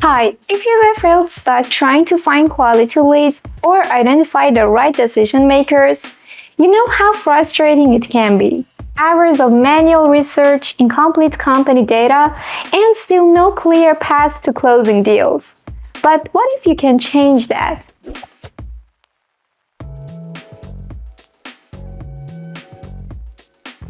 Hi, if you ever felt stuck trying to find quality leads or identify the right decision makers, you know how frustrating it can be. Hours of manual research, incomplete company data, and still no clear path to closing deals. But what if you can change that?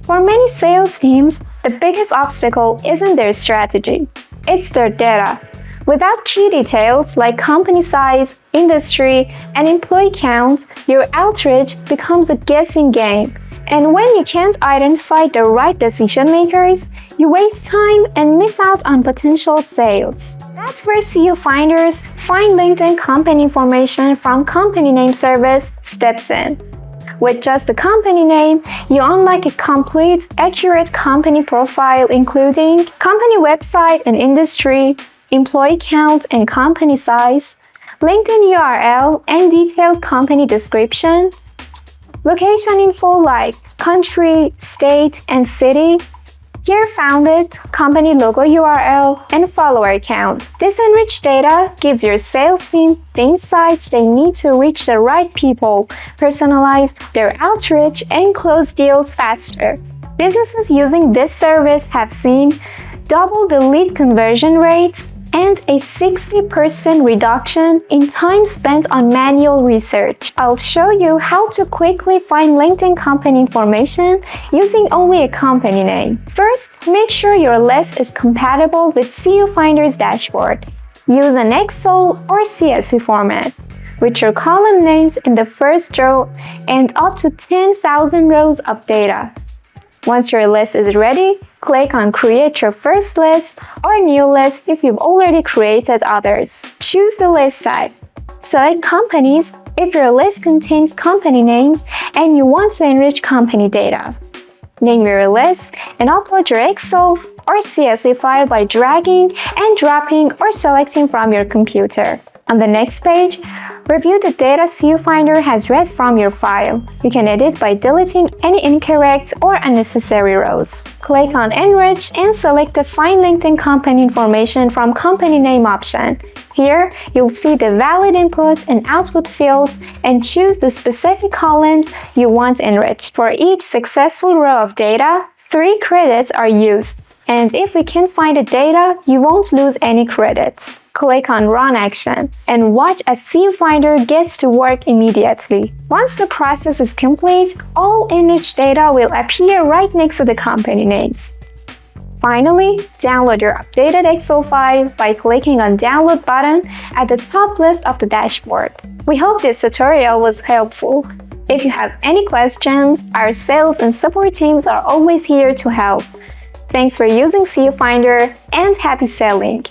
For many sales teams, the biggest obstacle isn't their strategy, it's their data. Without key details like company size, industry, and employee count, your outreach becomes a guessing game. And when you can't identify the right decision makers, you waste time and miss out on potential sales. That's where SEO finders find LinkedIn company information from company name service steps in. With just the company name, you unlock a complete, accurate company profile including company website and industry, employee count and company size, LinkedIn URL and detailed company description, location info like country, state, and city, year founded, company logo URL, and follower count. This enriched data gives your sales team the insights they need to reach the right people, personalize their outreach, and close deals faster. Businesses using this service have seen double the lead conversion rates and a 60% reduction in time spent on manual research. I'll show you how to quickly find LinkedIn company information using only a company name. First, make sure your list is compatible with SEO Finder's dashboard. Use an Excel or CSV format with your column names in the first row and up to 10,000 rows of data. Once your list is ready, click on Create your first list or New list if you've already created others. Choose the list type. Select Companies if your list contains company names and you want to enrich company data. Name your list and upload your Excel or CSV file by dragging and dropping or selecting from your computer. On the next page, review the data SEO Finder has read from your file. You can edit by deleting any incorrect or unnecessary rows. Click on Enrich and select the Find LinkedIn Company Information from Company Name option. Here, you'll see the valid input and output fields and choose the specific columns you want enriched. For each successful row of data, 3 credits are used. And if we can find the data, you won't lose any credits. Click on Run Action and watch as SEO Finder gets to work immediately. Once the process is complete, all enriched data will appear right next to the company names. Finally, download your updated Excel file by clicking on Download button at the top left of the dashboard. We hope this tutorial was helpful. If you have any questions, our sales and support teams are always here to help. Thanks for using SEO Finder and happy selling!